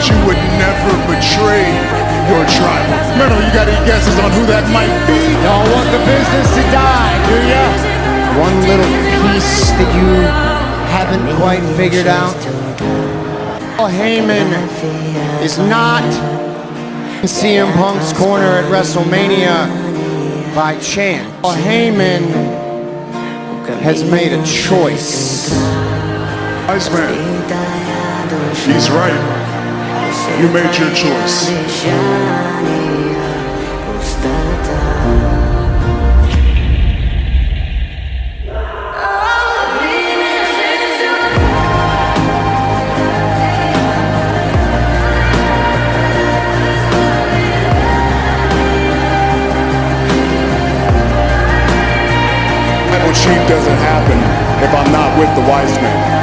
that you would never betray your tribe. Myrtle, you got any guesses on who that might be? Don't want the business to die, do ya? One little piece that you haven't quite figured out. Paul Heyman is not in CM Punk's corner at WrestleMania by chance. Paul Heyman has made a choice. Wise man, he's right. You made your choice. Tribal chief doesn't happen if I'm not with the wise men.